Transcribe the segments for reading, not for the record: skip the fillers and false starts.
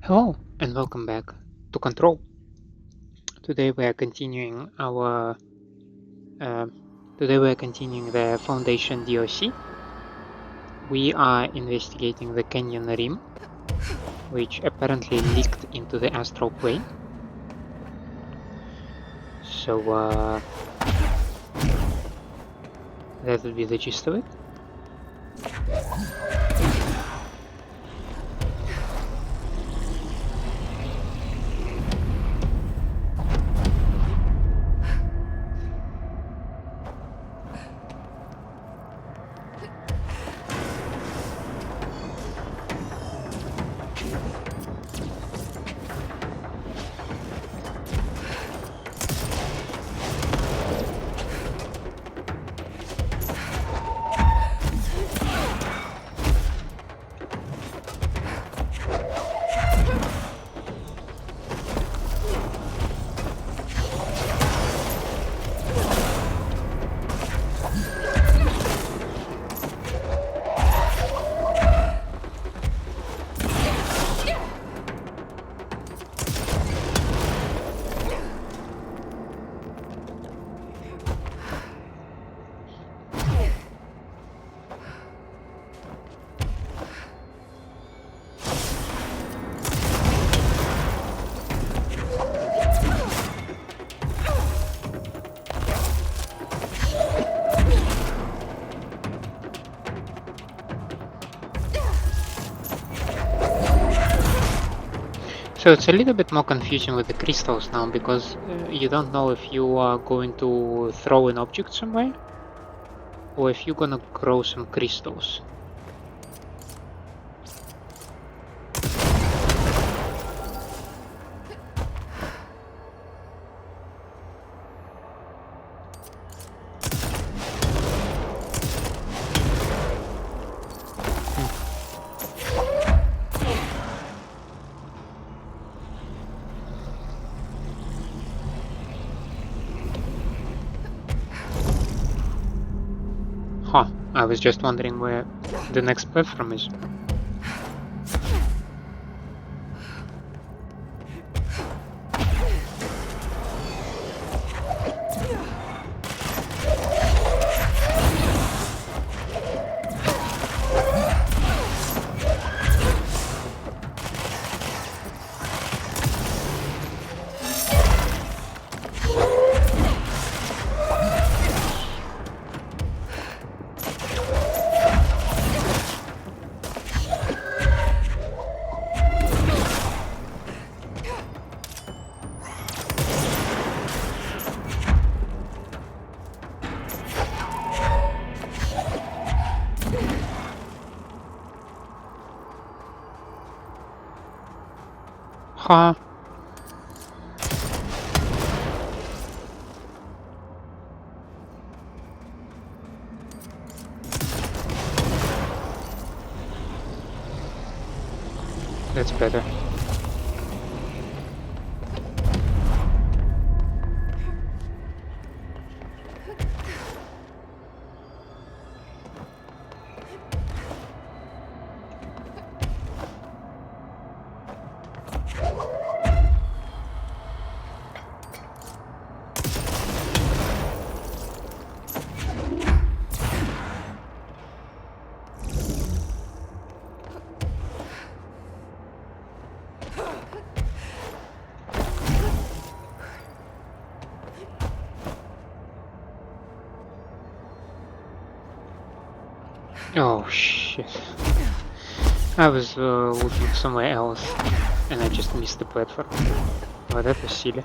Hello and welcome back to Control. Today we are continuing our uh, the Foundation DOC. We are investigating the canyon rim, which apparently leaked into the astral plane. So that would be the gist of it. So it's a little bit more confusing with the crystals now because you don't know if you are going to throw an object somewhere or if you're gonna grow some crystals. Huh, I was just wondering where the next platform is. Huh. That's better. Oh shit. I was looking somewhere else and I just missed the platform. Oh, that was silly.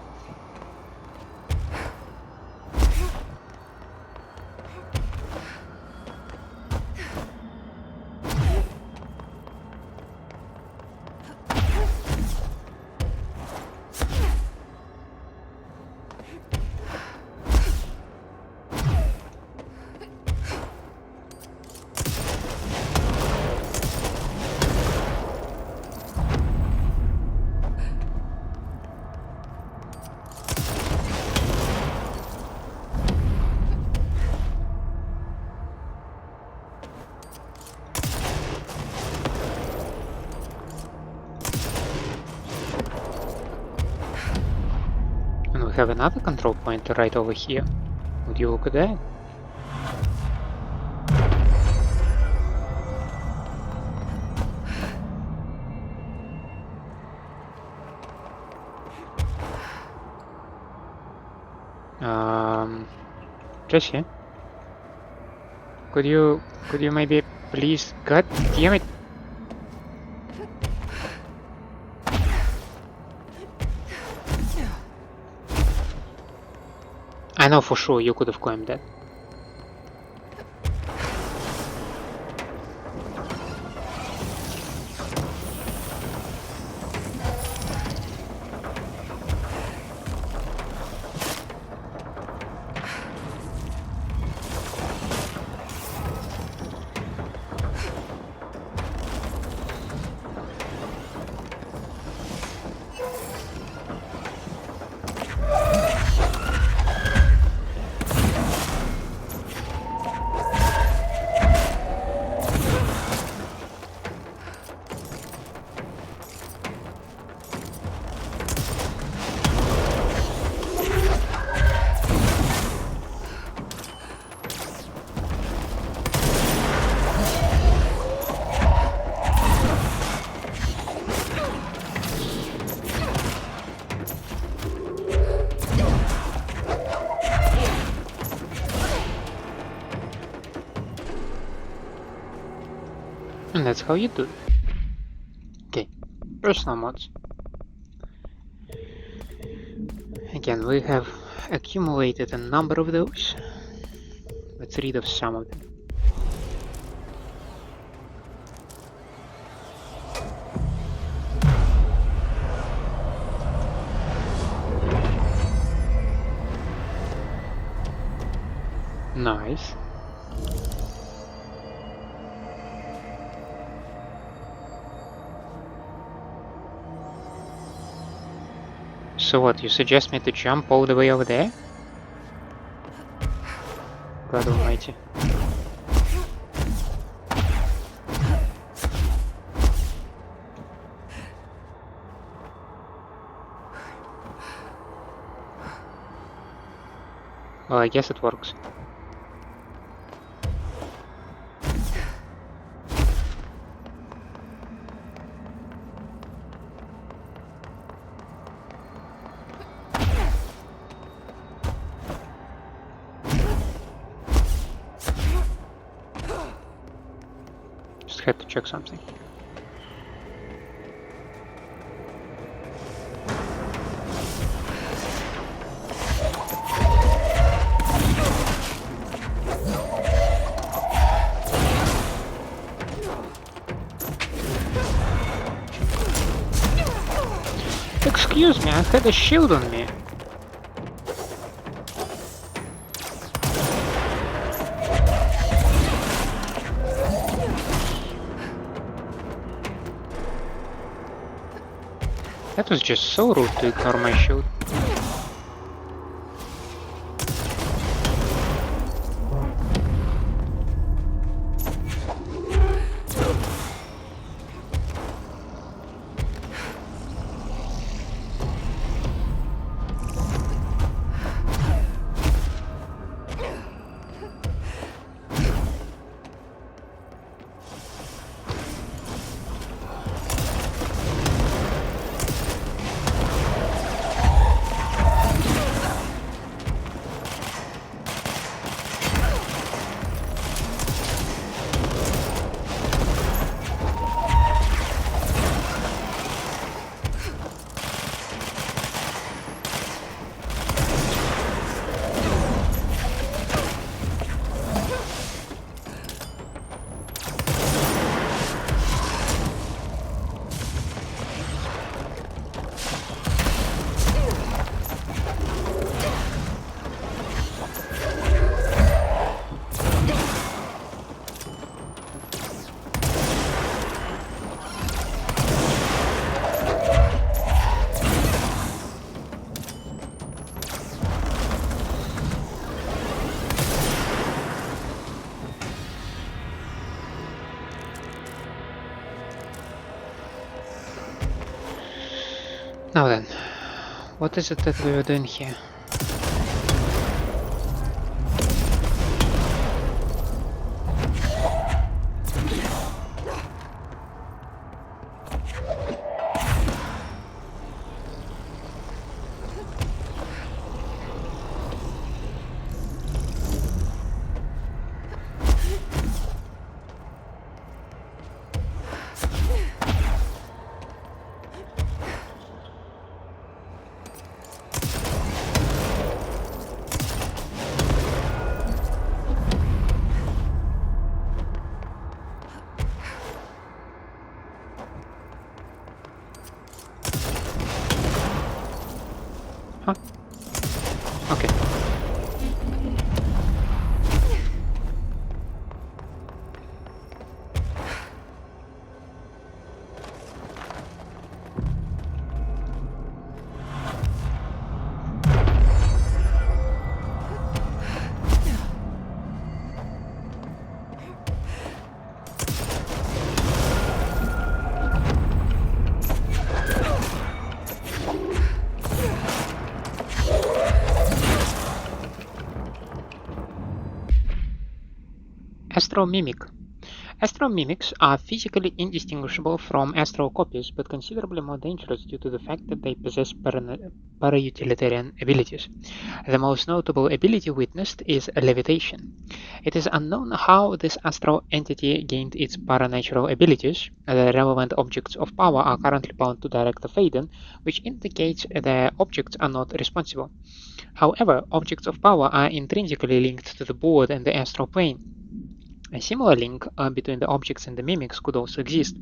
we have another control point right over here. Would you look at that? Jesse? Could you maybe please, god damn it. I know for sure you could have climbed that. And that's how you do it. Okay, personal mods. Again, we have accumulated a number of those. Let's read of some of them. Nice. So what, you suggest me to jump all the way over there? God almighty. Well, I guess it works. Just had to check something. Excuse me, I had a shield on me. That was just so rude to ignore my shield. Now then, What is it that we were doing here? Huh? Okay. Astral Mimic. Astral mimics are physically indistinguishable from astral copies, but considerably more dangerous due to the fact that they possess para-utilitarian abilities. The most notable ability witnessed is levitation. It is unknown how this astral entity gained its paranatural abilities. The relevant objects of power are currently bound to Director Faden, which indicates the objects are not responsible. However, objects of power are intrinsically linked to the board and the astral plane. A similar link between the objects and the mimics could also exist,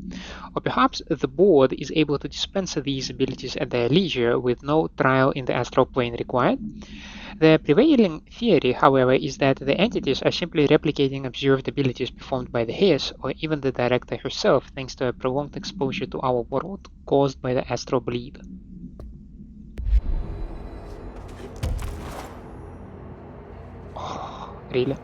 or perhaps the board is able to dispense these abilities at their leisure with no trial in the astral plane required. The prevailing theory, however, is that the entities are simply replicating observed abilities performed by the Hairs or even the director herself thanks to a prolonged exposure to our world caused by the astral bleed. Oh, really?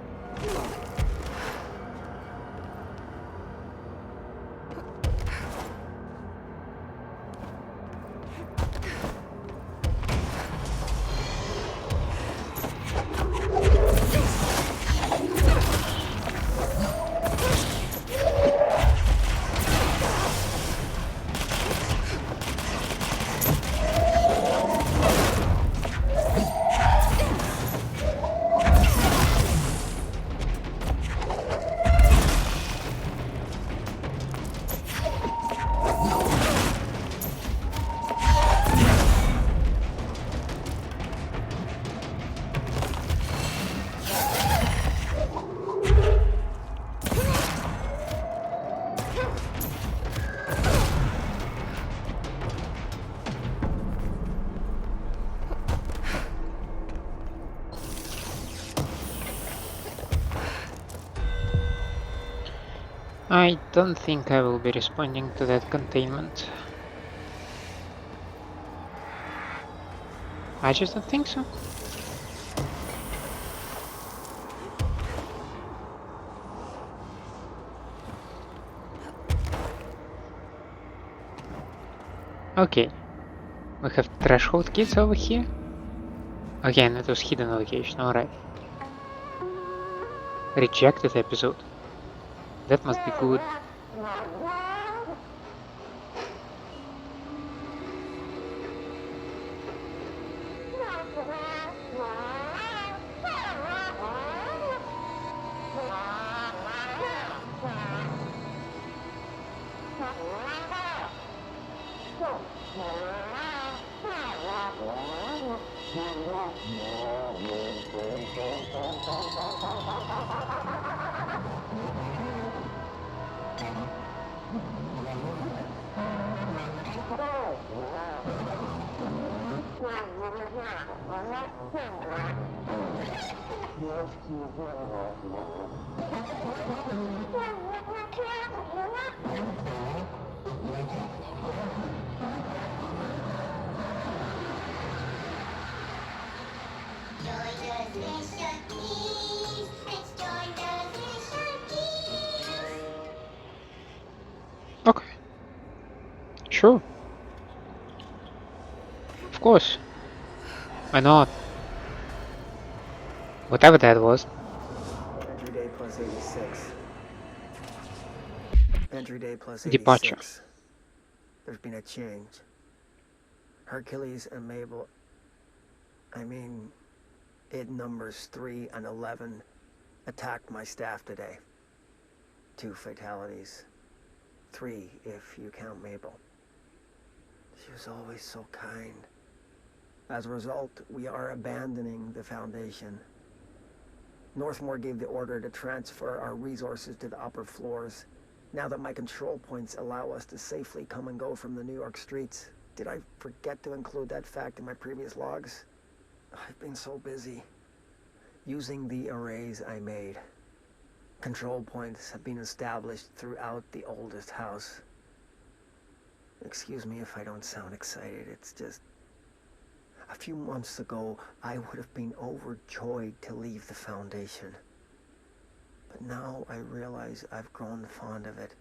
I don't think I will be responding to that containment. I just don't think so. Okay, we have threshold kids over here. Again, it was hidden location, alright. Rejected episode. That must be good. Okay. Sure. Of course. Why not? Whatever that was. Entry day plus 86. Entry day plus Departure. 86. There's been a change. Hercules and Mabel, I mean, id numbers 3 and 11 attacked my staff today. 2 fatalities. 3 if you count Mabel. She was always so kind. As a result, we are abandoning the Foundation. Northmore gave the order to transfer our resources to the upper floors. Now that my control points allow us to safely come and go from the New York streets. Did I forget to include that fact in my previous logs? I've been so busy. Using the arrays I made. Control points have been established throughout the oldest house. Excuse me if I don't sound excited, it's just... A few months ago, I would have been overjoyed to leave the Foundation. But now I realize I've grown fond of it.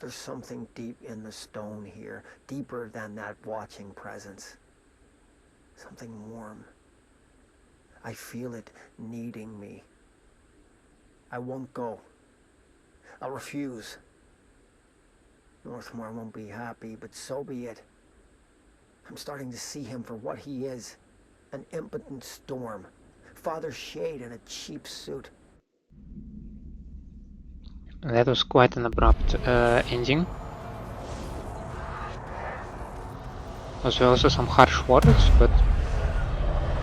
There's something deep in the stone here, deeper than that watching presence. Something warm. I feel it needing me. I won't go. I'll refuse. Northmore won't be happy, but so be it. I'm starting to see him for what he is. An impotent storm. Father Shade in a cheap suit. That was quite an abrupt ending. Was there also some harsh words, but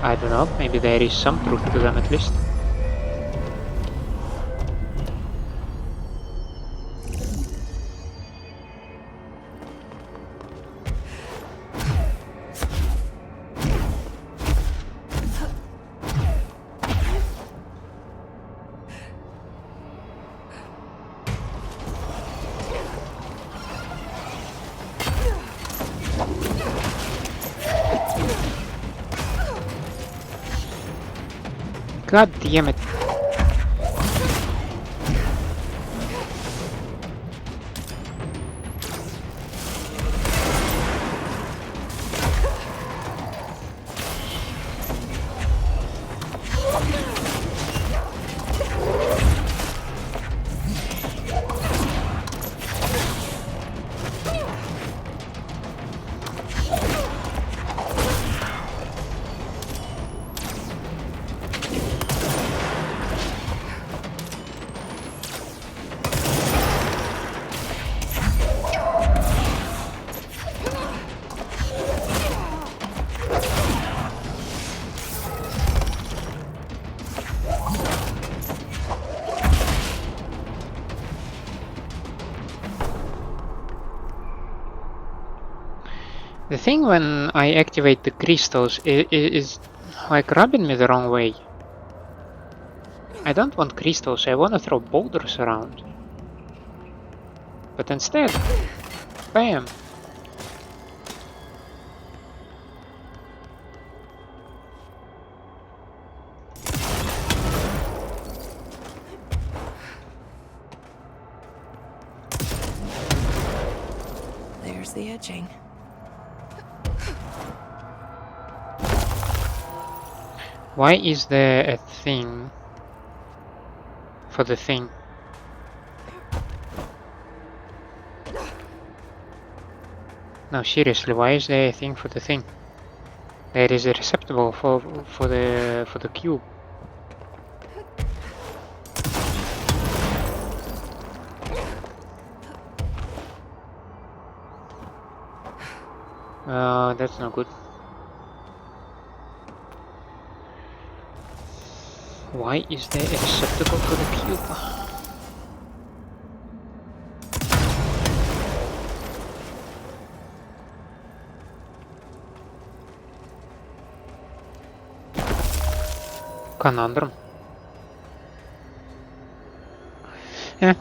I don't know, maybe there is some truth to them at least. God damn it. The thing when I activate the crystals is like rubbing me the wrong way. I don't want crystals, I want to throw boulders around. But instead, bam! There's the etching. Why is there a thing for the thing? No, seriously, why is there a thing for the thing? There is a receptacle for the cube. That's not good. Why is there a receptacle for the cube? Conundrum. Yeah.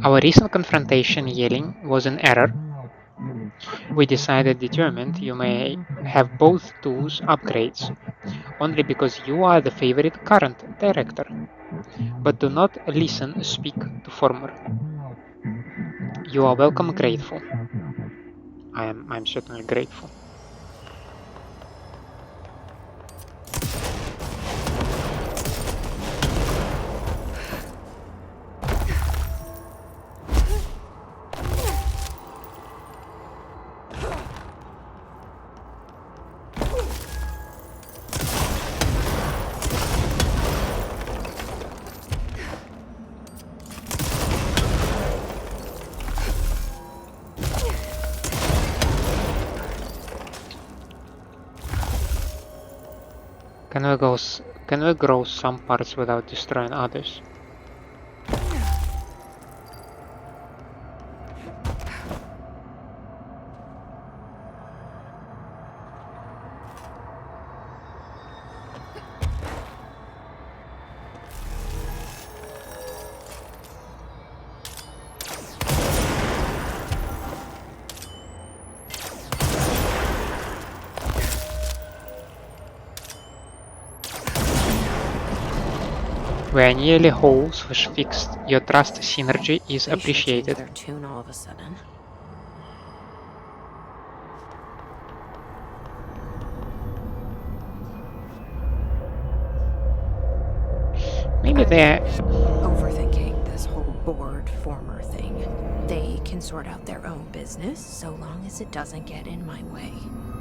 Our recent confrontation yelling was an error. We determined you may have both tools upgrades, only because you are the favorite current director. But do not listen, speak to former. You are welcome grateful. I'm certainly grateful. Can we grow some parts without destroying others? We're nearly whole, slash fixed. Your trust synergy is They sure changed appreciated. their tune all of a sudden. Maybe they're... Overthinking this whole board former thing. They can sort out their own business so long as it doesn't get in my way.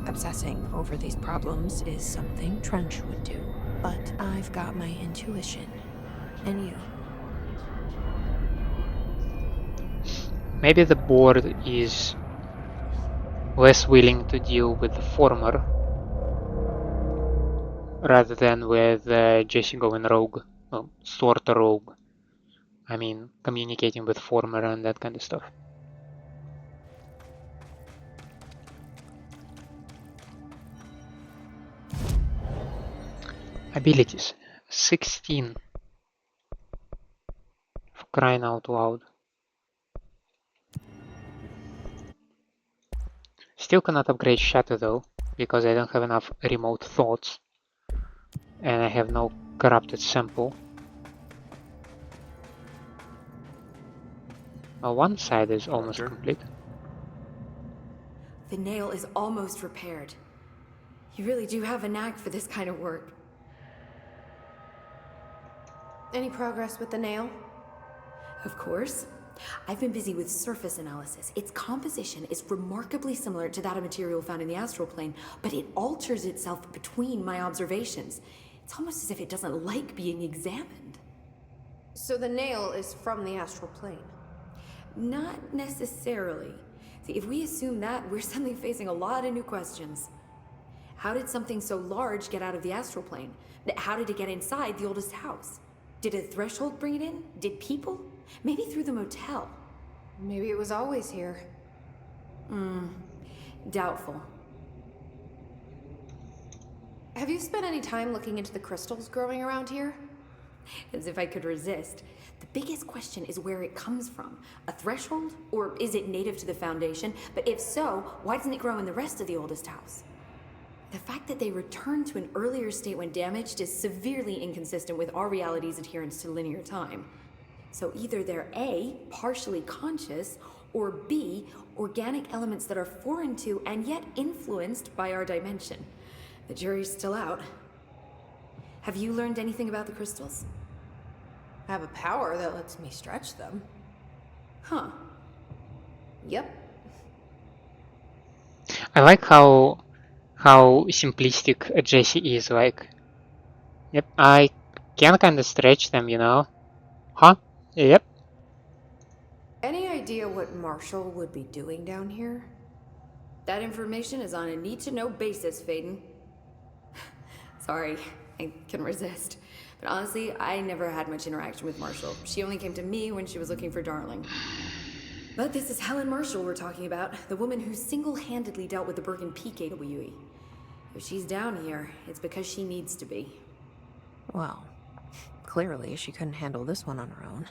Obsessing over these problems is something Trench would do, but I've got my intuition. And you? Maybe the board is less willing to deal with the former rather than with Jesse going rogue, well, sort of rogue. I mean, communicating with former and that kind of stuff. Abilities. 16. For crying out loud. Still cannot upgrade Shatter though, because I don't have enough remote thoughts. And I have no corrupted sample. Well, one side is almost complete. The nail is almost repaired. You really do have a knack for this kind of work. Any progress with the nail? Of course. I've been busy with surface analysis. Its composition is remarkably similar to that of material found in the astral plane, but it alters itself between my observations. It's almost as if it doesn't like being examined. So the nail is from the astral plane? Not necessarily. See, if we assume that, we're suddenly facing a lot of new questions. How did something so large get out of the astral plane? How did it get inside the oldest house? Did a threshold bring it in? Did people? Maybe through the motel. Maybe it was always here. Doubtful. Have you spent any time looking into the crystals growing around here? As if I could resist. The biggest question is where it comes from. A threshold? Or is it native to the Foundation? But if so, why doesn't it grow in the rest of the oldest house? The fact that they returned to an earlier state when damaged is severely inconsistent with our reality's adherence to linear time. So either they're A, partially conscious, or B, organic elements that are foreign to and yet influenced by our dimension. The jury's still out. Have you learned anything about the crystals? I have a power that lets me stretch them. Huh. Yep. I like how simplistic Jesse is, like, yep, I can kinda stretch them, you know? Huh? Yep. Any idea what Marshall would be doing down here? That information is on a need-to-know basis, Faden. Sorry, I can resist. But honestly, I never had much interaction with Marshall. She only came to me when she was looking for Darling. But this is Helen Marshall we're talking about, the woman who single-handedly dealt with the Bergen Peak AWE. If she's down here, it's because she needs to be. Well, clearly she couldn't handle this one on her own.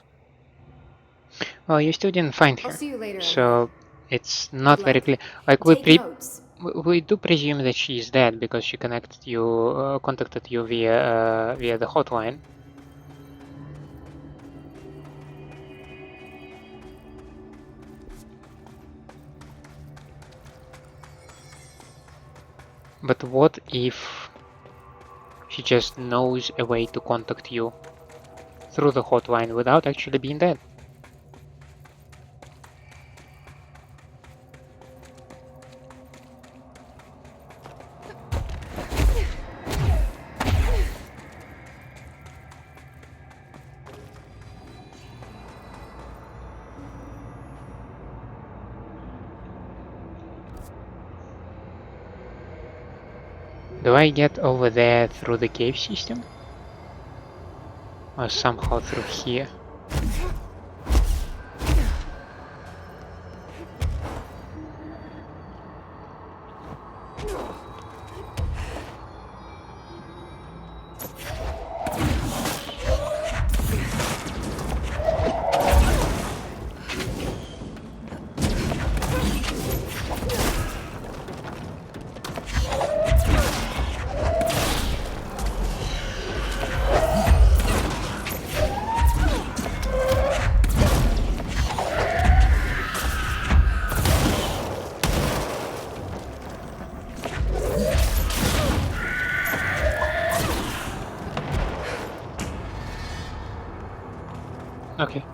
Well, you still didn't find I'll her, see you later. so it's not Good very luck. clear. Like, Take notes. we do presume that she is dead because she contacted you via the hotline. But what if she just knows a way to contact you through the hotline without actually being dead? Do I get over there through the cave system? Or somehow through here? Okay.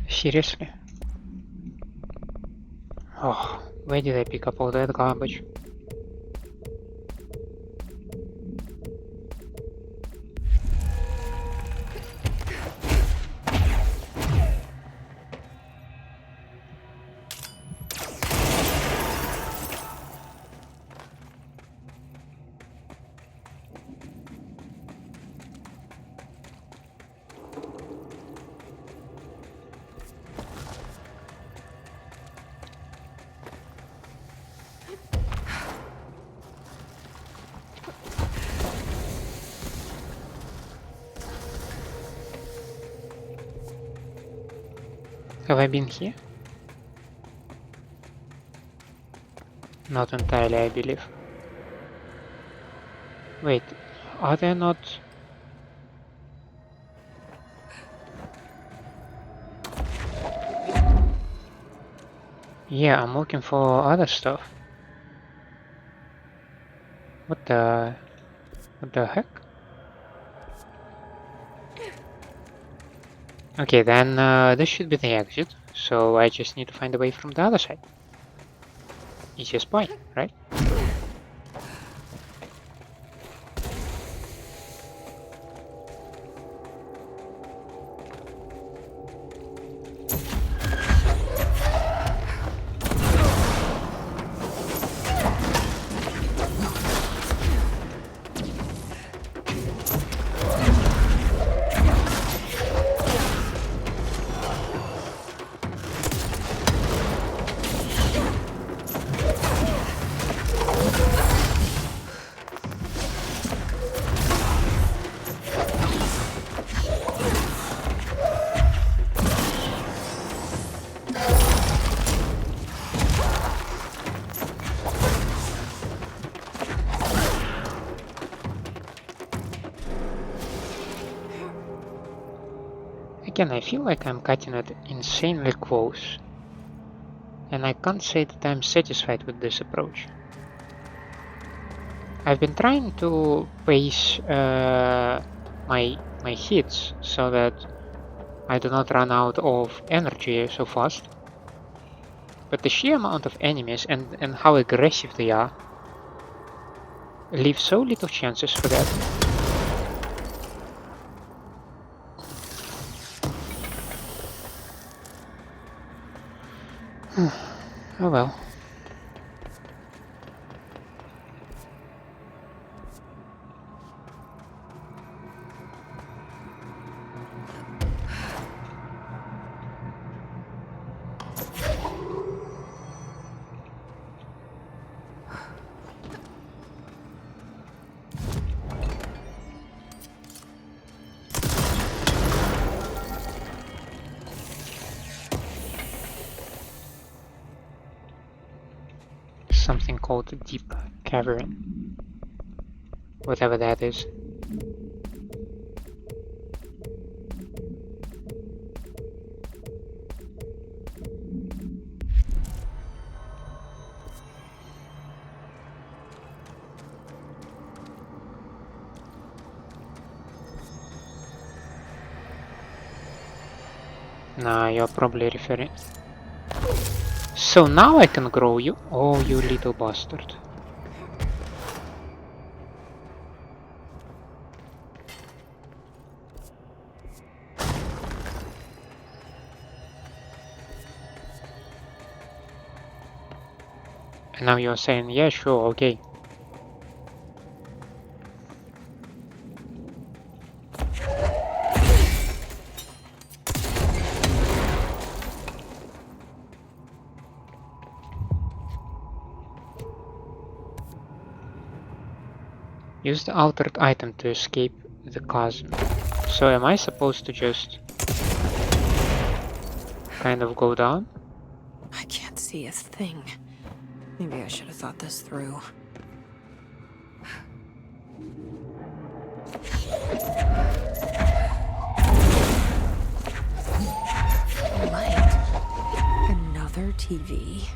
Seriously? Oh, where did I pick up all that garbage? Have I been here? Not entirely, I believe. Wait, are there not... Yeah, I'm looking for other stuff. What the heck? Okay, then this should be the exit, so I just need to find a way from the other side. Easiest point, right? Again, I feel like I'm cutting it insanely close, and I can't say that I'm satisfied with this approach. I've been trying to pace my hits so that I do not run out of energy so fast, but the sheer amount of enemies and how aggressive they are leave so little chances for that. Oh well. something called a deep cavern. Whatever that is. Nah, you're probably referring... So now I can grow you? Oh, you little bastard. And now you're saying, yeah, sure, okay. Use the altered item to escape the chasm. So am I supposed to just kind of go down? I can't see a thing. Maybe I should have thought this through. Light. Another TV.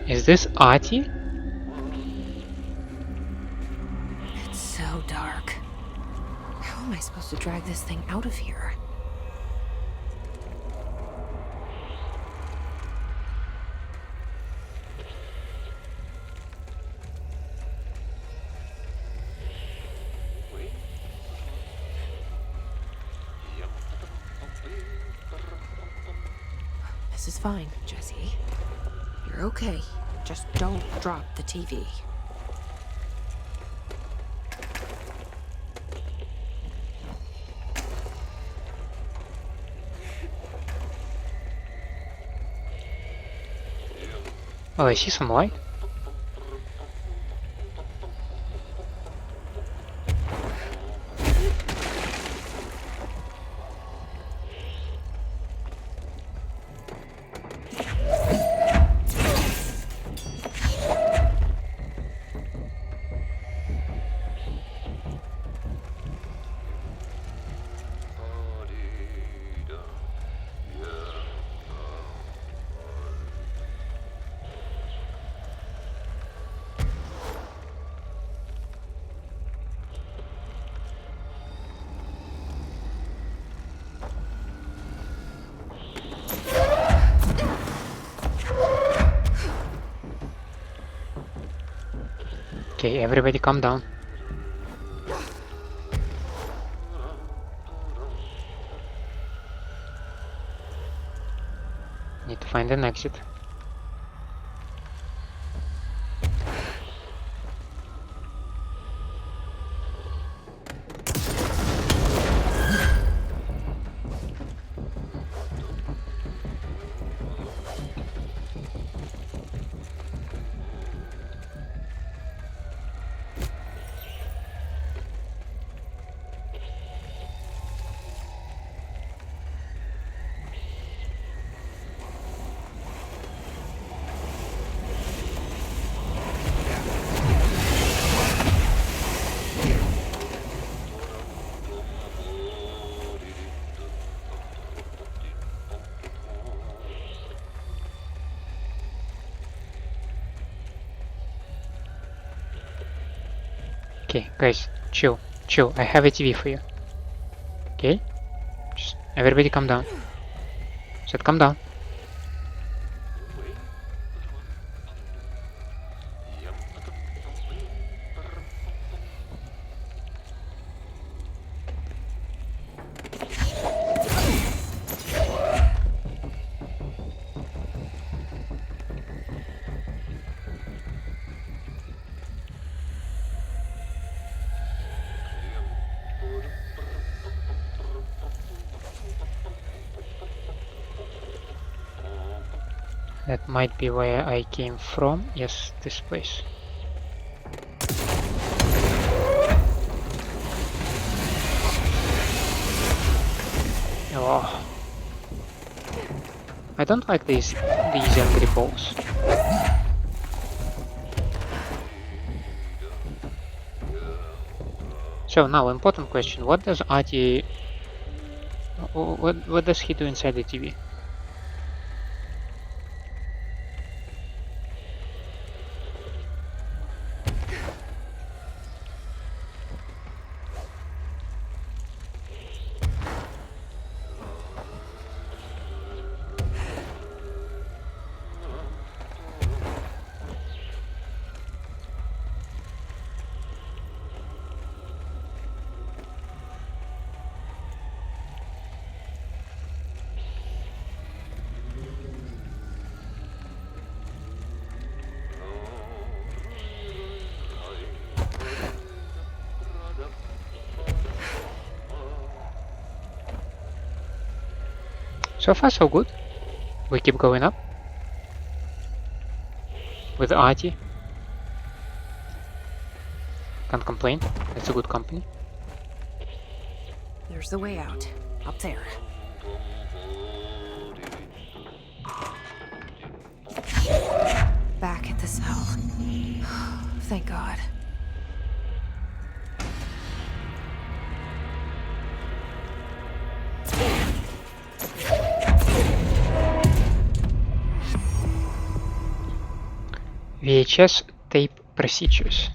Is this Artie? It's so dark. How am I supposed to drag this thing out of here? This is fine, Jesse. You're okay. Just don't drop the TV. Oh, I see some light. Okay, everybody calm down. Need to find an exit. Okay, guys, chill, chill. I have a TV for you. Okay? Just everybody calm down. Said calm down. That might be where I came from. Yes, this place. Oh. I don't like these angry balls. So now, important question: what does Artie? What does he do inside the TV? So far, so good. We keep going up with Artie. Can't complain. It's a good company. There's the way out. Up there. Back at the cell. Thank God. VHS tape procedures.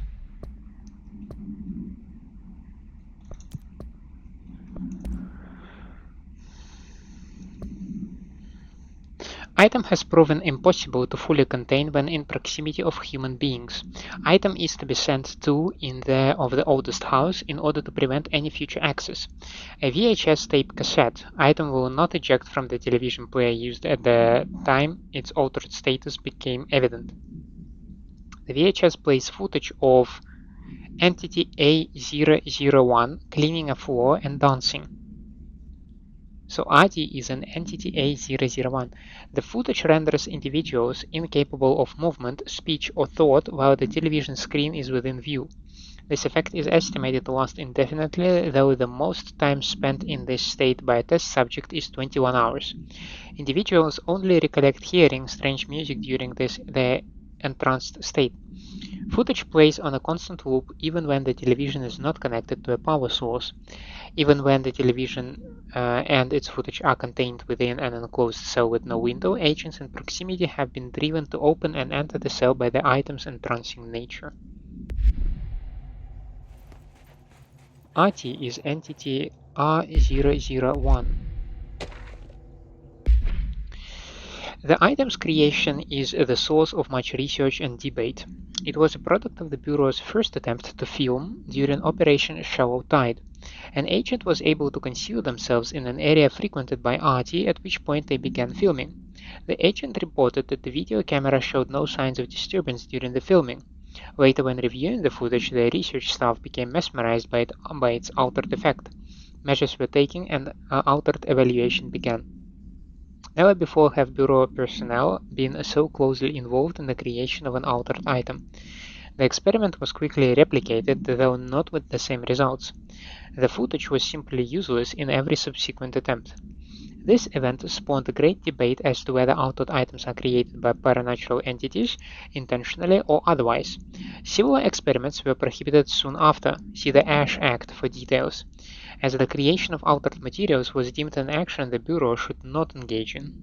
Item has proven impossible to fully contain when in proximity of human beings. Item is to be sent to in the of the oldest house in order to prevent any future access. A VHS tape cassette. Item will not eject from the television player used at the time its altered status became evident. The VHS plays footage of Entity A001 cleaning a floor and dancing. So Adi is an entity A001. The footage renders individuals incapable of movement, speech, or thought while the television screen is within view. This effect is estimated to last indefinitely, though the most time spent in this state by a test subject is 21 hours. Individuals only recollect hearing strange music during their entranced state. Footage plays on a constant loop even when the television is not connected to a power source. Even when the television and its footage are contained within an enclosed cell with no window, agents in proximity have been driven to open and enter the cell by the item's entrancing nature. Ati is entity R001. The item's creation is the source of much research and debate. It was a product of the Bureau's first attempt to film during Operation Shallow Tide. An agent was able to conceal themselves in an area frequented by Artie, at which point they began filming. The agent reported that the video camera showed no signs of disturbance during the filming. Later, when reviewing the footage, the research staff became mesmerized by its altered effect. Measures were taken and altered evaluation began. Never before have Bureau personnel been so closely involved in the creation of an altered item. The experiment was quickly replicated, though not with the same results. The footage was simply useless in every subsequent attempt. This event spawned a great debate as to whether altered items are created by paranatural entities, intentionally or otherwise. Similar experiments were prohibited soon after. See the Ash Act for details, as the creation of altered materials was deemed an action the Bureau should not engage in.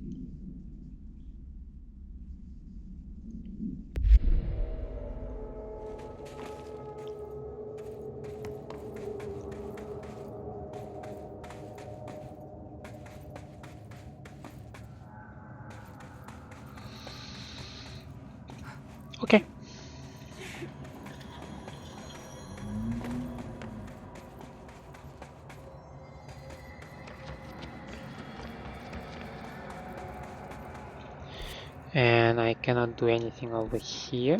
Okay. And I cannot do anything over here.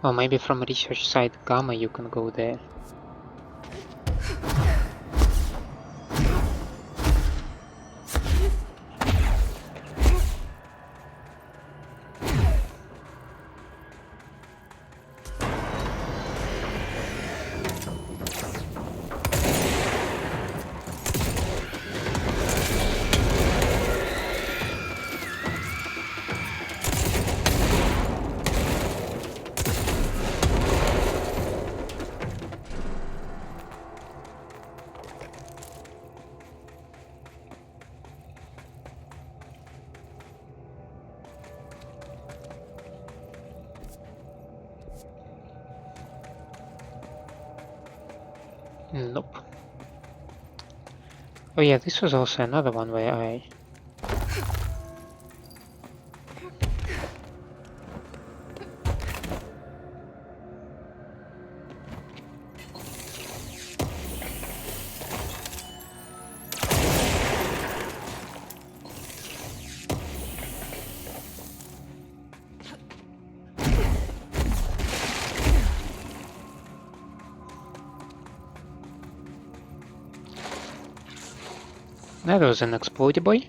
Or maybe from research site Gamma you can go there. Nope. Oh yeah, this was also another one where I... That was an explodey boy.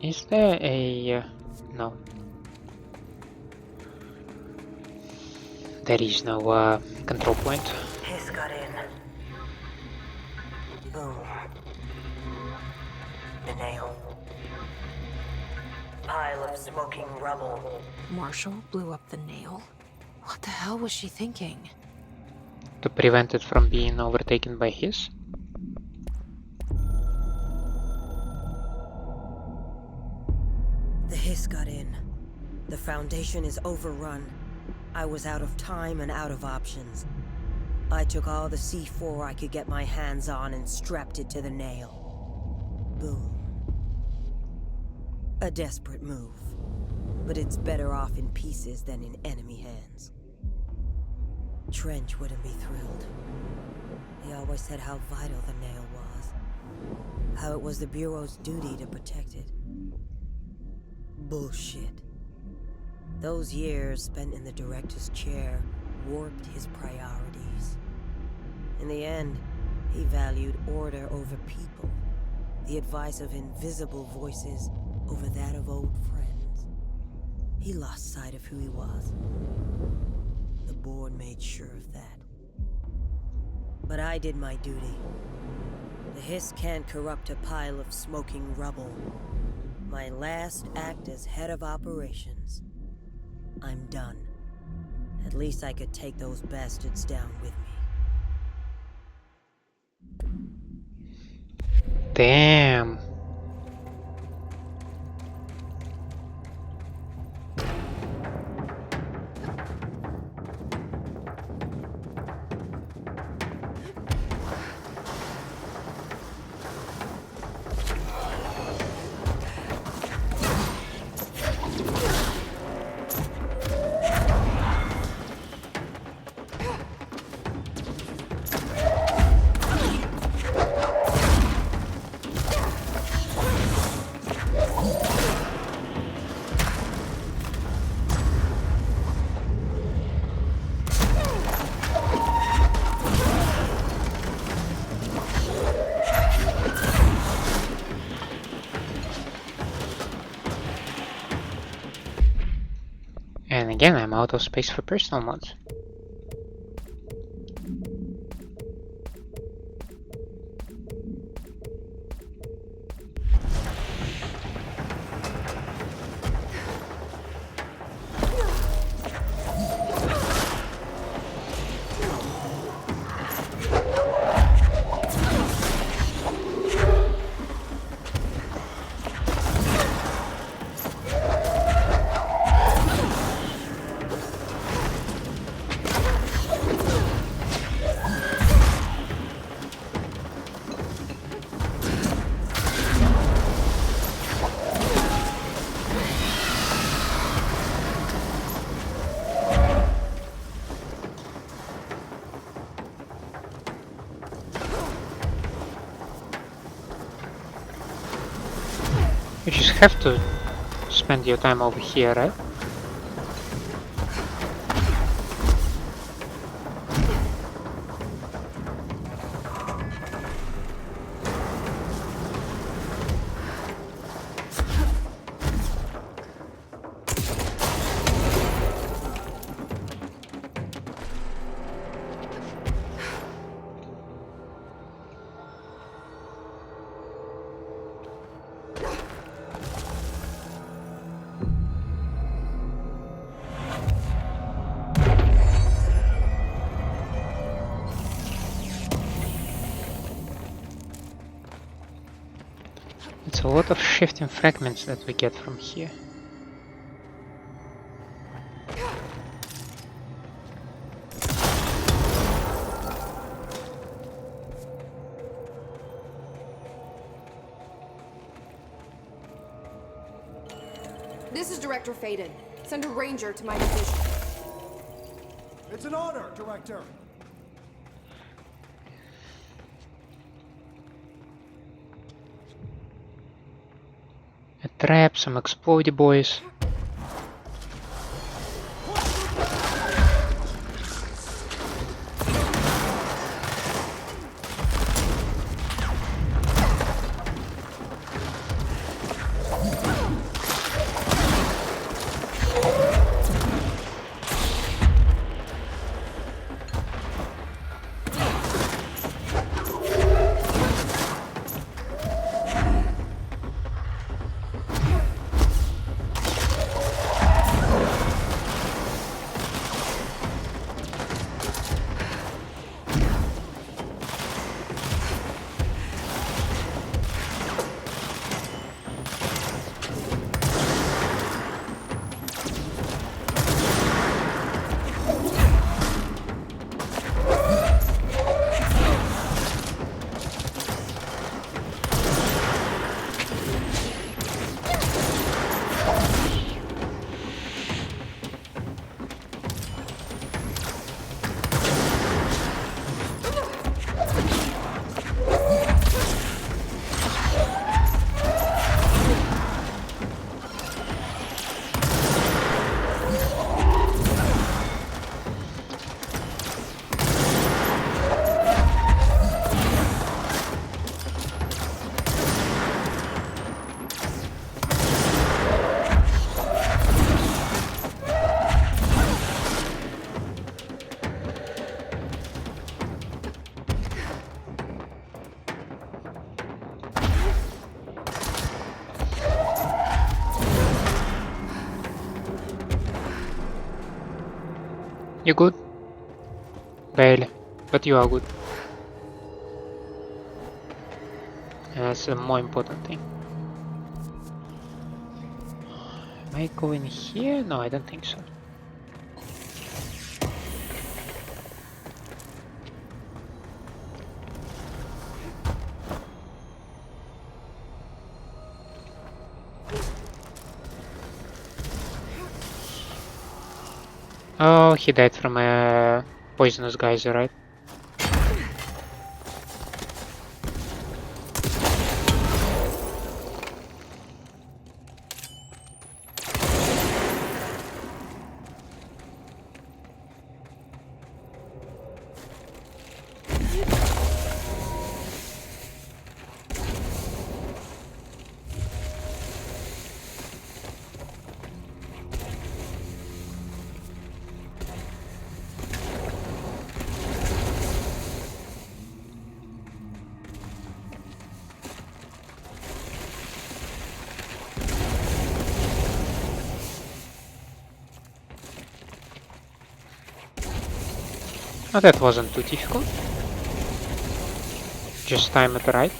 Is there a... no. There is no control point. Hiss got in. Boom. The nail. Pile of smoking rubble. Marshall blew up the nail? What the hell was she thinking? To prevent it from being overtaken by his? The hiss got in. The Foundation is overrun. I was out of time and out of options. I took all the C4 I could get my hands on and strapped it to the nail. Boom. A desperate move. But it's better off in pieces than in enemy hands. Trench wouldn't be thrilled. He always said how vital the nail was. How it was the Bureau's duty to protect it. Bullshit. Those years spent in the director's chair warped his priorities. In the end, he valued order over people, the advice of invisible voices over that of old friends. He lost sight of who he was. The board made sure of that. But I did my duty. The hiss can't corrupt a pile of smoking rubble. My last act as head of operations. I'm done. At least I could take those bastards down with me. Damn. And again, I'm out of space for personal mods. You just have to spend your time over here, right? It's a lot of shifting fragments that we get from here. This is Director Faden. Send a ranger to my position. It's an honor, Director. A trap, some explodey boys. You good? Barely, but you are good. And that's the more important thing. Am I going here? No, I don't think so. Oh, he died from a poisonous geyser, right? Oh, that wasn't too difficult. Just time it right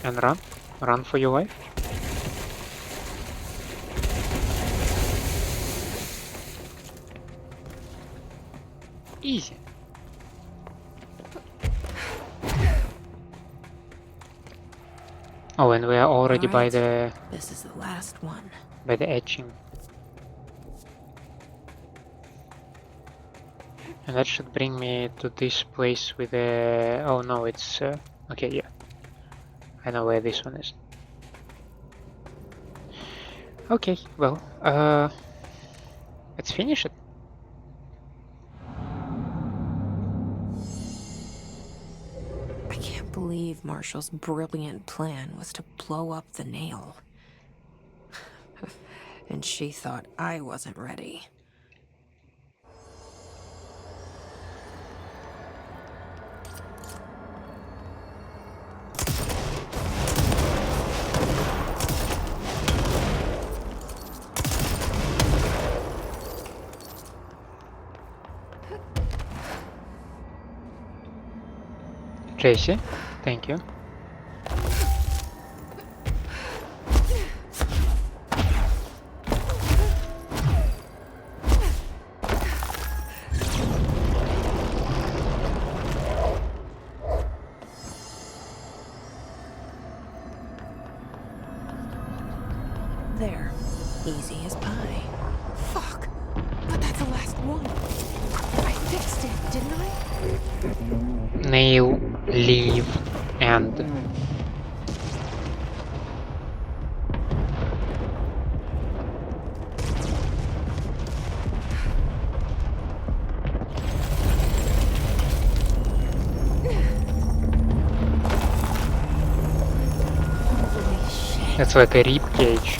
and run. Run for your life. Easy. Oh, and we are already by the This is the last one. by the etching. And that should bring me to this place with the... Oh no, it's... okay, yeah. I know where this one is. Okay, well, let's finish it. I can't believe Marshall's brilliant plan was to blow up the nail. And she thought I wasn't ready. Tracy, thank you. There. Easy as pie. Fuck! But that's the last one. I fixed it, didn't I? Nail, leave, and Holy shit. it's like a rib cage.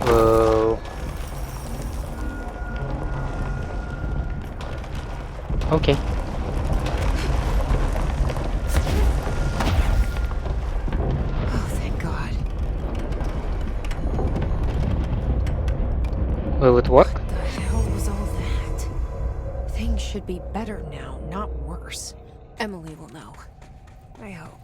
Whoa. Okay. Oh, thank God. Will it work? What the hell was all that? Things should be better now, not worse. Emily will know. I hope.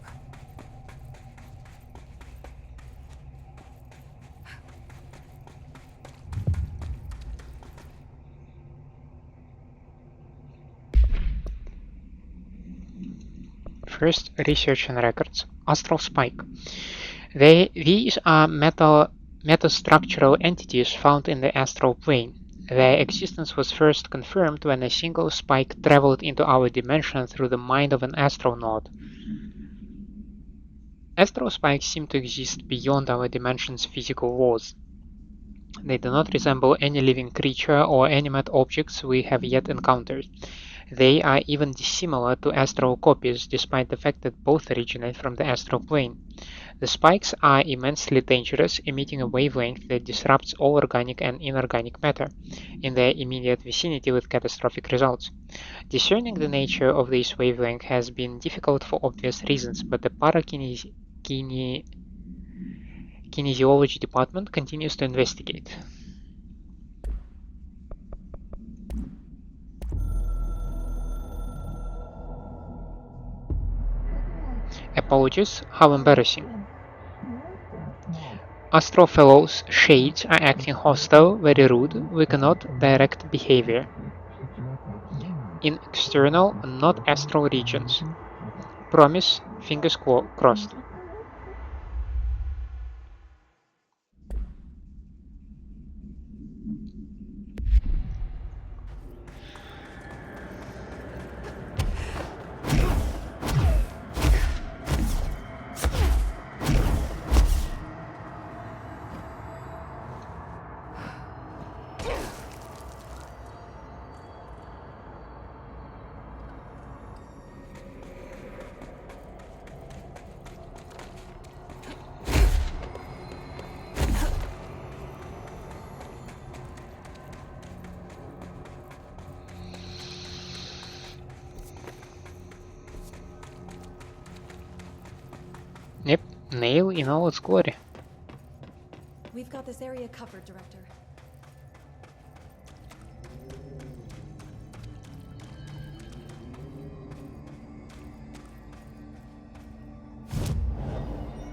First, research and records. Astral spike. These are metastructural entities found in the astral plane. Their existence was first confirmed when a single spike traveled into our dimension through the mind of an astronaut. Astral spikes seem to exist beyond our dimension's physical walls. They do not resemble any living creature or animate objects we have yet encountered. They are even dissimilar to astral copies, despite the fact that both originate from the astral plane. The spikes are immensely dangerous, emitting a wavelength that disrupts all organic and inorganic matter in their immediate vicinity with catastrophic results. Discerning the nature of this wavelength has been difficult for obvious reasons, but the kinesiology department continues to investigate. Apologies, how embarrassing. Astro Fellows' shades are acting hostile, very rude, we cannot direct behavior. In external, not astral regions. Promise, fingers crossed. Yep, nail in all its glory. We've got this area covered, Director.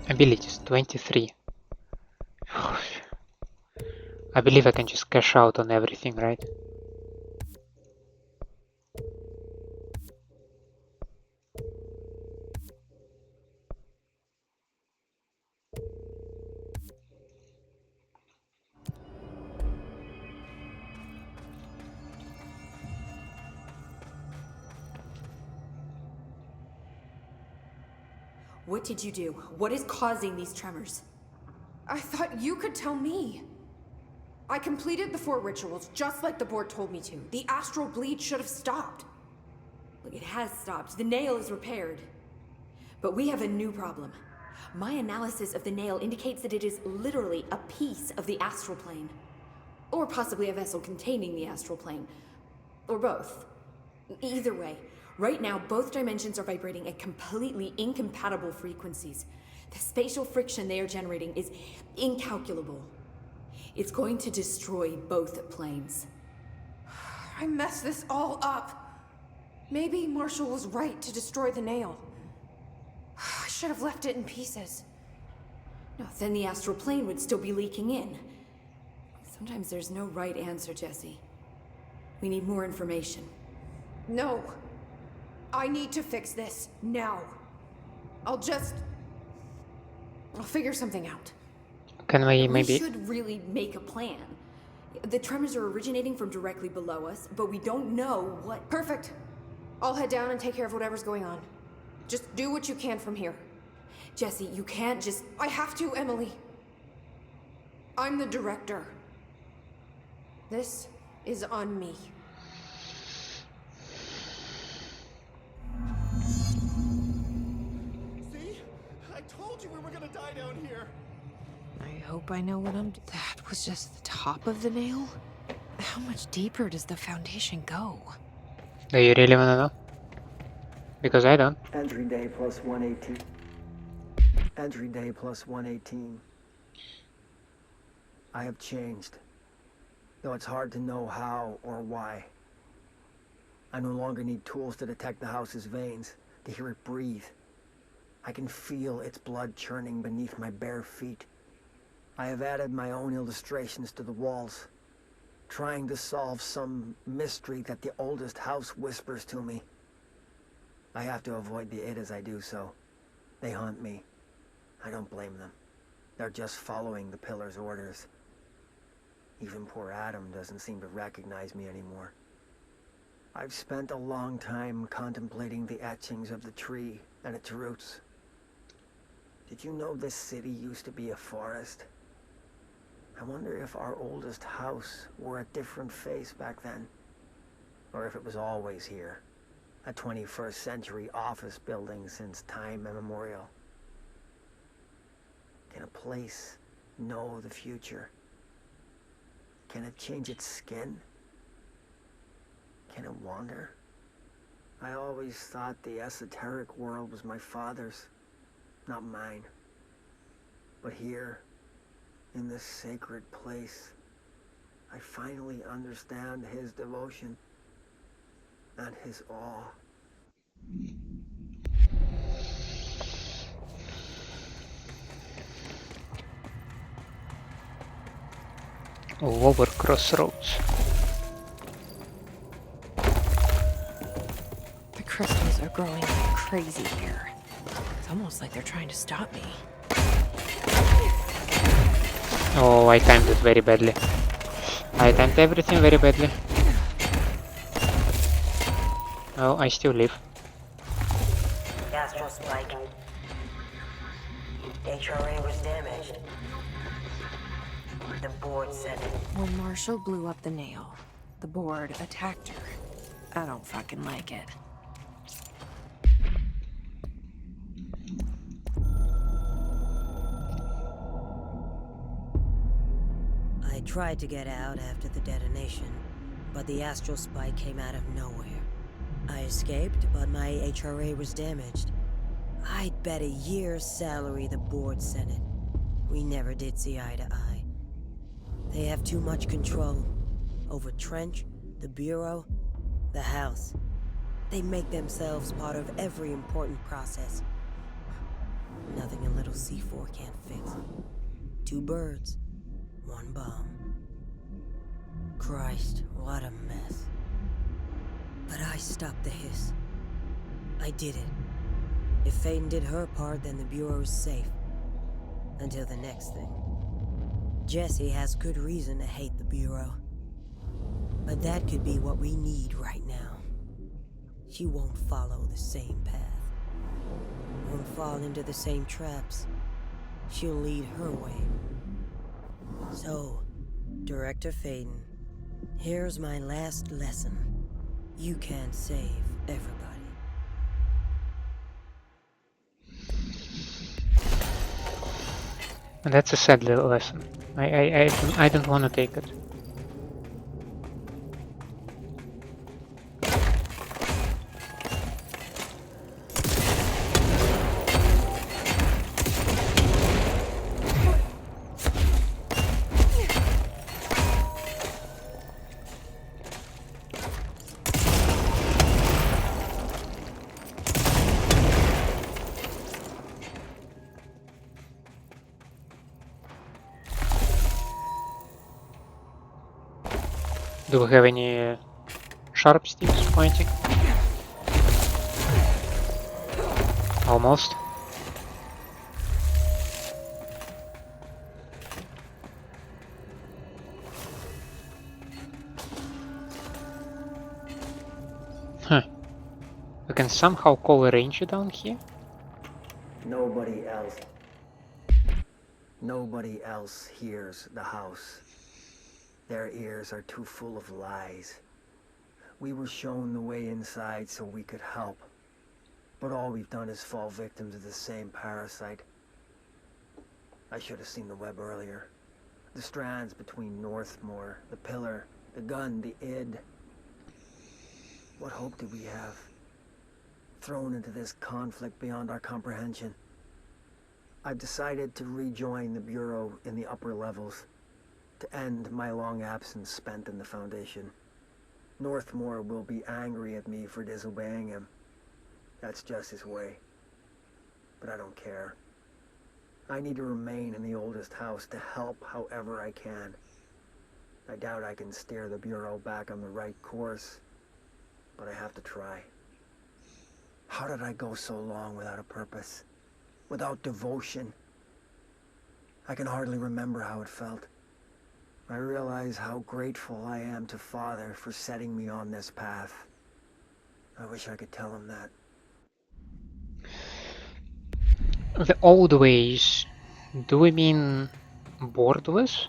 Abilities 23. I believe I can just cash out on everything, right? What did you do? What is causing these tremors? I thought you could tell me. I completed the 4 rituals just like the board told me to. The astral bleed should have stopped. Look, it has stopped. The nail is repaired. But we have a new problem. My analysis of the nail indicates that it is literally a piece of the astral plane. Or possibly a vessel containing the astral plane. Or both. Either way, right now both dimensions are vibrating at completely incompatible frequencies. The spatial friction they are generating is incalculable. It's going to destroy both planes. I messed this all up. Maybe Marshall was right to destroy the nail. I should have left it in pieces. No, then the astral plane would still be leaking in. Sometimes there's no right answer, Jesse. We need more information. No. I need to fix this now. I'll figure something out. Can we We maybe... should really make a plan. The tremors are originating from directly below us, but we don't know what... Perfect. I'll head down and take care of whatever's going on. Just do what you can from here. Jesse, you can't just... I have to, Emily. I'm the director. This is on me. See? I told you we were gonna die down here. I hope I know what I'm... That was just the top of the nail? How much deeper does the foundation go? Do you really wanna know? Because I don't. Entry day plus 118. Entry day plus 118. I have changed. Though it's hard to know how or why. I no longer need tools to detect the house's veins, to hear it breathe. I can feel its blood churning beneath my bare feet. I have added my own illustrations to the walls, trying to solve some mystery that the oldest house whispers to me. I have to avoid the it as I do so. They haunt me. I don't blame them. They're just following the pillar's orders. Even poor Adam doesn't seem to recognize me anymore. I've spent a long time contemplating the etchings of the tree and its roots. Did you know this city used to be a forest? I wonder if our oldest house wore a different face back then. Or if it was always here. A 21st century office building since time immemorial. Can a place know the future? Can it change its skin? Can it wander? I always thought the esoteric world was my father's, not mine. But here, in this sacred place, I finally understand his devotion and his awe. Over crossroads. The crystals are growing like crazy here. It's almost like they're trying to stop me. Oh, I timed it very badly. I timed everything very badly. Oh, I still live. Astral spike. HRA was damaged. The board said it. When Marshall blew up the nail, the board attacked her. I don't fucking like it. I tried to get out after the detonation, but the astral spike came out of nowhere. I escaped, but my HRA was damaged. I'd bet a year's salary the board sent it. We never did see eye to eye. They have too much control over Trench, the Bureau, the House. They make themselves part of every important process. Nothing a little C4 can't fix. 2 birds, 1 bomb. Christ, what a mess. But I stopped the hiss. I did it. If Faden did her part, then the Bureau's safe. Until the next thing. Jesse has good reason to hate the Bureau. But that could be what we need right now. She won't follow the same path. Won't fall into the same traps. She'll lead her way. So, Director Faden, here's my last lesson. You can't save everybody. And that's a sad little lesson. I don't want to take it. Do we have any sharp sticks pointing? Almost. Huh. We can somehow call a ranger down here? Nobody else hears the house. Their ears are too full of lies. We were shown the way inside so we could help. But all we've done is fall victim to the same parasite. I should have seen the web earlier. The strands between Northmore, the pillar, the gun, the id. What hope did we have? Thrown into this conflict beyond our comprehension. I've decided to rejoin the Bureau in the upper levels, to end my long absence spent in the Foundation. Northmore will be angry at me for disobeying him. That's just his way. But I don't care. I need to remain in the oldest house to help however I can. I doubt I can steer the Bureau back on the right course, but I have to try. How did I go so long without a purpose? Without devotion? I can hardly remember how it felt. I realize how grateful I am to Father for setting me on this path. I wish I could tell him that. The old ways, do we mean borderless?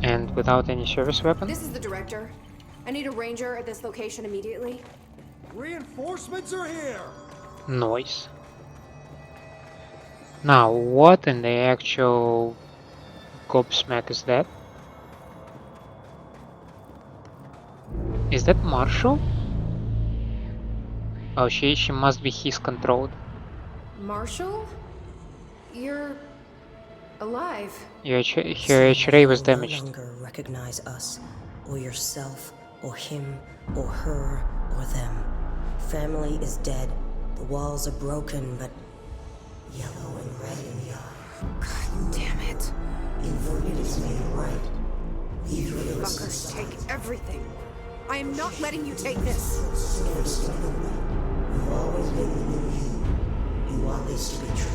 And without any service weapon? This is the director. I need a ranger at this location immediately. Reinforcements are here! Noise. Now, what in the actual gobsmack is that? Is that Marshall? Oh, she must be his controlled. Marshall? You're alive. Her H-ray was You no damaged. longer recognize us, or yourself, or him, or her, or them. Family is dead. The walls are broken, but yellow and red in the eye. God damn it. Inverted is made right. You fuckers take everything. I am not letting you take this. You've always been the new you. You want this to be true.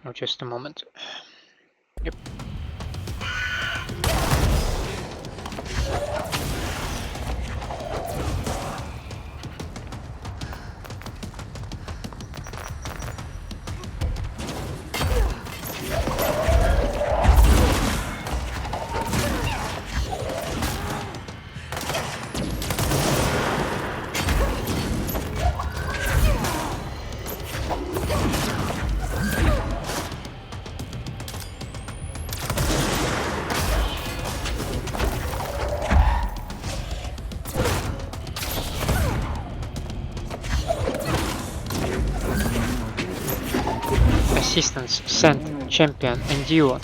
Oh, just a moment. Yep. assistance, send, champion, endure.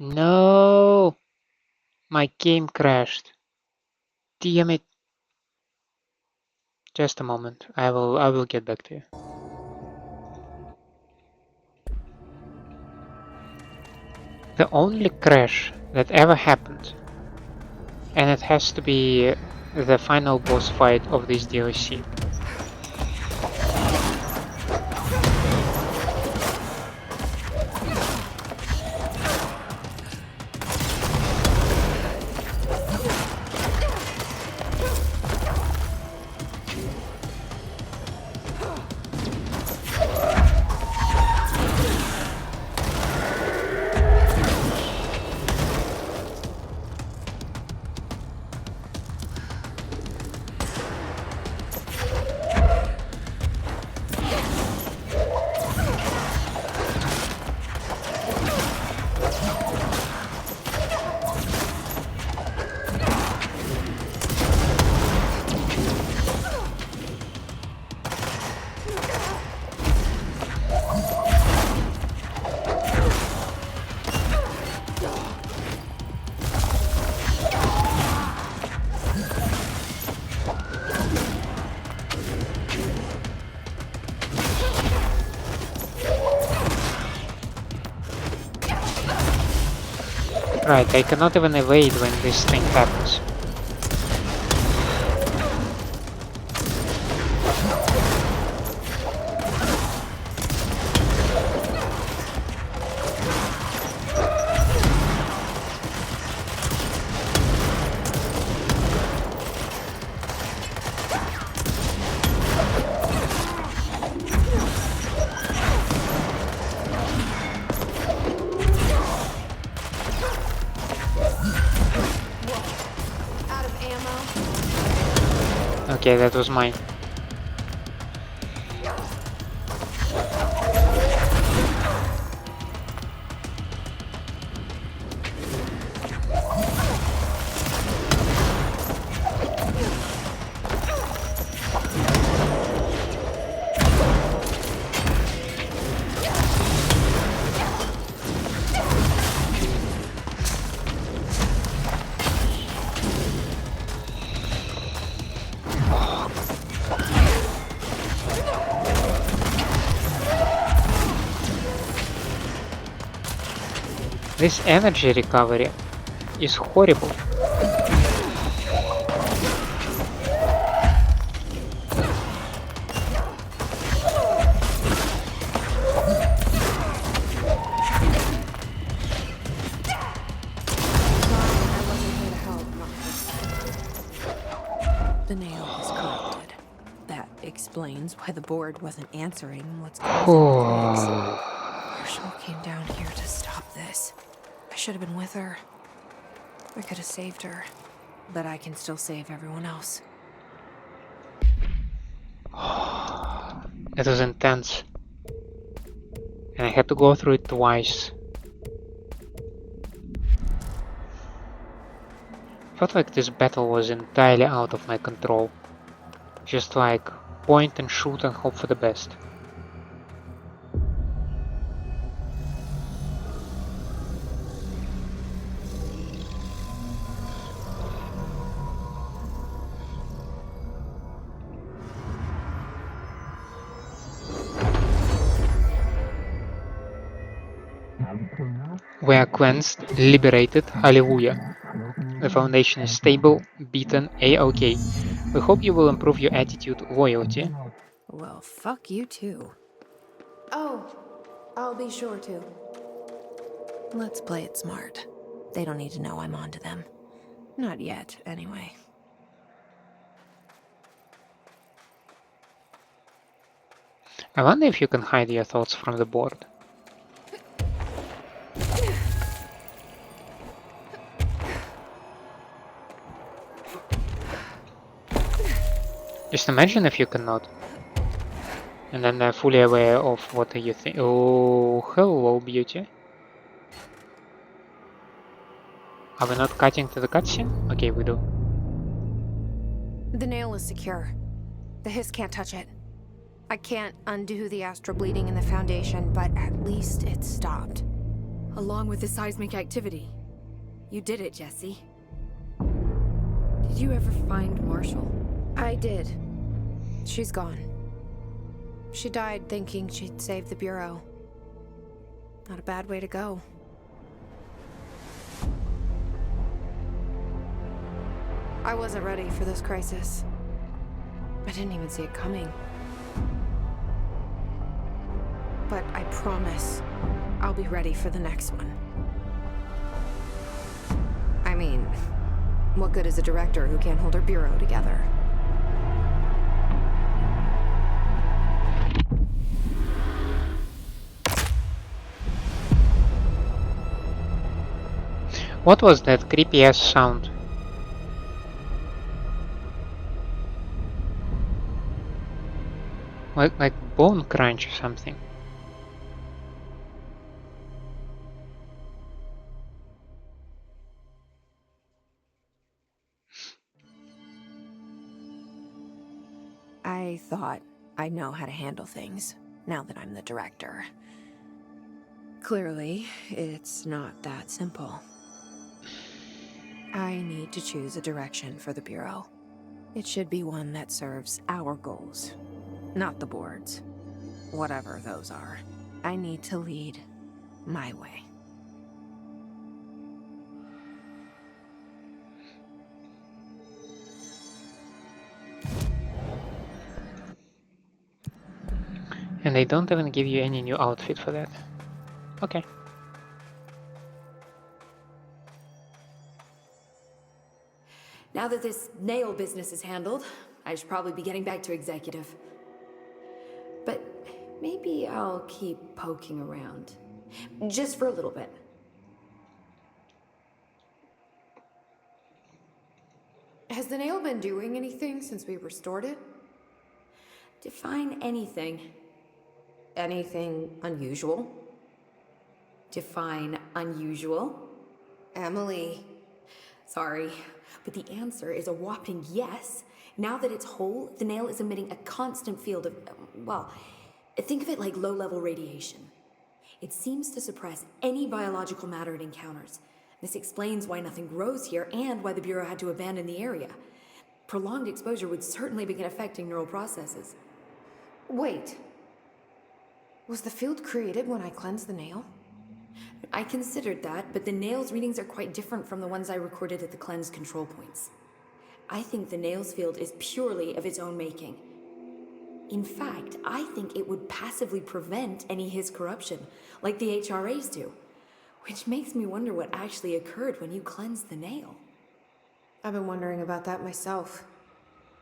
No, my game crashed. Damn it. Just a moment. I will get back to you. The only crash that ever happened, and it has to be the final boss fight of this DLC. Right, I cannot even evade when this thing happens. Okay, that was mine. This energy recovery is horrible. The nail is corrupted. That explains why the board wasn't answering what's causing the fix. Marshall came down here to stop this. I should have been with her. I could have saved her. But I can still save everyone else. It was intense. And I had to go through it twice. Felt like this battle was entirely out of my control. Just like point and shoot and hope for the best. We are cleansed, liberated, hallelujah. The Foundation is stable, beaten, A-OK. We hope you will improve your attitude, loyalty. Well, fuck you too. Oh, I'll be sure to. Let's play it smart. They don't need to know I'm onto them. Not yet, anyway. I wonder if you can hide your thoughts from the board. Just imagine if you cannot. And then they're fully aware of what you think. Oh, hello, beauty. Are we not cutting to the cutscene? Okay, we do. The nail is secure. The hiss can't touch it. I can't undo the astral bleeding in the Foundation, but at least it's stopped. Along with the seismic activity. You did it, Jesse. Did you ever find Marshall? I did. She's gone. She died thinking she'd save the Bureau. Not a bad way to go. I wasn't ready for this crisis. I didn't even see it coming. But I promise I'll be ready for the next one. I mean, what good is a director who can't hold her Bureau together? What was that creepy ass sound? Like bone crunch or something. I thought I know how to handle things, now that I'm the director. Clearly, it's not that simple. I need to choose a direction for the Bureau. It should be one that serves our goals, not the board's. Whatever those are. I need to lead my way. And they don't even give you any new outfit for that. Okay. Now that this nail business is handled, I should probably be getting back to executive. But maybe I'll keep poking around. Just for a little bit. Has the nail been doing anything since we restored it? Define anything. Anything unusual? Define unusual. Emily. Sorry, but the answer is a whopping yes. Now that it's whole, the nail is emitting a constant field of, well, think of it like low-level radiation. It seems to suppress any biological matter it encounters. This explains why nothing grows here and why the Bureau had to abandon the area. Prolonged exposure would certainly begin affecting neural processes. Wait. Was the field created when I cleansed the nail? I considered that, but the nail's readings are quite different from the ones I recorded at the cleanse control points. I think the nail's field is purely of its own making. In fact, I think it would passively prevent any his corruption, like the HRAs do. Which makes me wonder what actually occurred when you cleansed the nail. I've been wondering about that myself.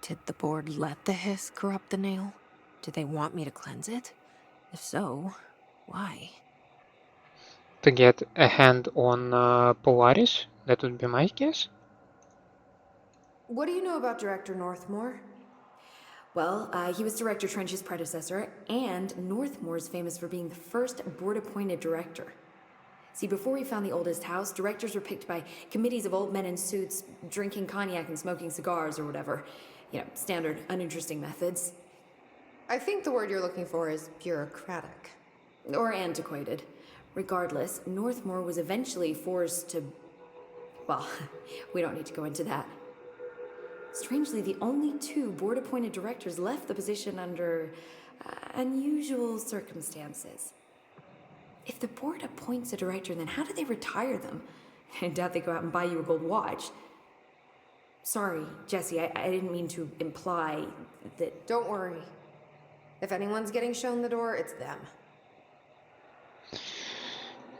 Did the board let the hiss corrupt the nail? Did they want me to cleanse it? If so, why? To get a hand on Polaris, that would be my guess. What do you know about Director Northmore? Well, he was Director Trench's predecessor, and Northmore's famous for being the first board-appointed director. See, before we found the oldest house, directors were picked by committees of old men in suits, drinking cognac and smoking cigars or whatever. You know, standard, uninteresting methods. I think the word you're looking for is bureaucratic. Or antiquated. Regardless, Northmore was eventually forced to... Well, we don't need to go into that. Strangely, the only two board-appointed directors left the position under unusual circumstances. If the board appoints a director, then how do they retire them? I doubt they go out and buy you a gold watch. Sorry, Jesse, I didn't mean to imply that... Don't worry. If anyone's getting shown the door, it's them.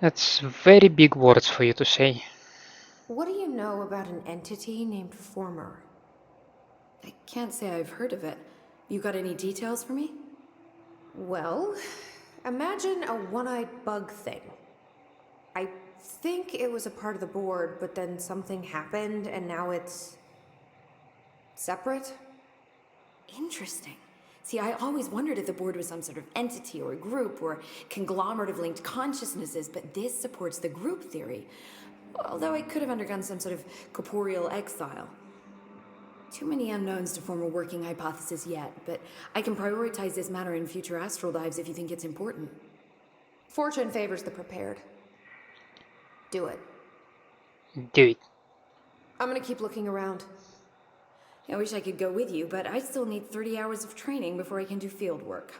That's very big words for you to say. What do you know about an entity named Former? I can't say I've heard of it. You got any details for me? Well, imagine a one-eyed bug thing. I think it was a part of the board, but then something happened and now it's separate. Interesting. See, I always wondered if the board was some sort of entity or group or conglomerate of linked consciousnesses, but this supports the group theory. Although I could have undergone some sort of corporeal exile. Too many unknowns to form a working hypothesis yet, but I can prioritize this matter in future astral dives if you think it's important. Fortune favors the prepared. Do it. Do it. I'm gonna keep looking around. I wish I could go with you, but I still need 30 hours of training before I can do field work.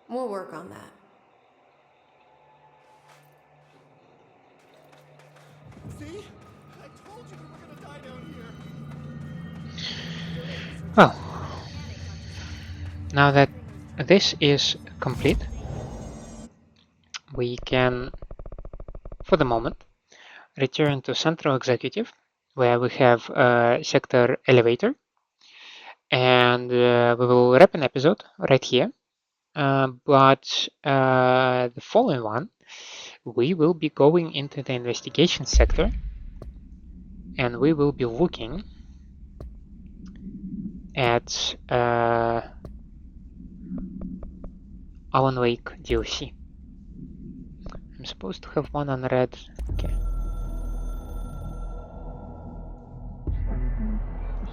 We'll work on that. See? I told you we were gonna die down here. Well, now that this is complete, we can, for the moment, return to Central Executive, where we have a sector elevator, and we will wrap an episode right here. But the following one, we will be going into the investigation sector, and we will be looking at Alan Wake DLC. I'm supposed to have one unread. Okay.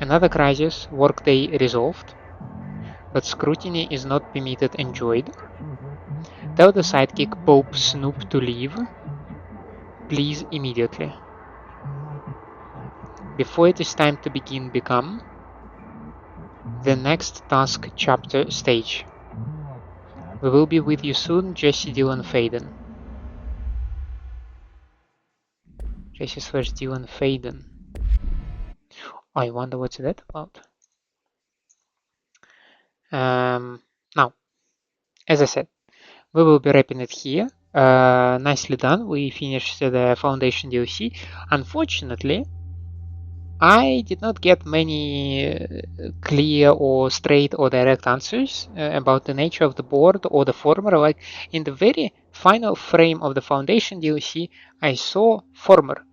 Another crisis, workday resolved, but scrutiny is not permitted enjoyed. Tell the sidekick Pope Snoop to leave, please immediately. Before it is time to begin become the next task chapter stage. We will be with you soon, Jesse Dylan Faden. Jesse / Dylan Faden. I wonder what's that about. Now, as I said, we will be wrapping it here. Nicely done. We finished the Foundation DLC. Unfortunately, I did not get many clear or straight or direct answers about the nature of the board or the former. Like in the very final frame of the Foundation DLC, I saw former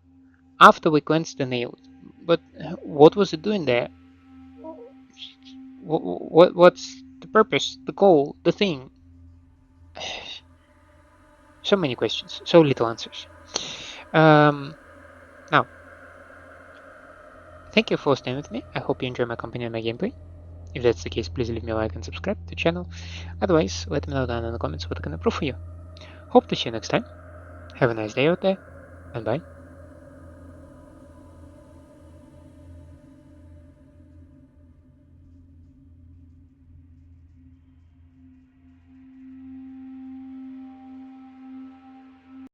after we cleansed the nail. But what was it doing there? What's the purpose, the goal, the thing? So many questions, so little answers. Now, thank you for staying with me. I hope you enjoy my company and my gameplay. If that's the case, please leave me a like and subscribe to the channel. Otherwise, let me know down in the comments what I can improve for you. Hope to see you next time. Have a nice day out there, and bye.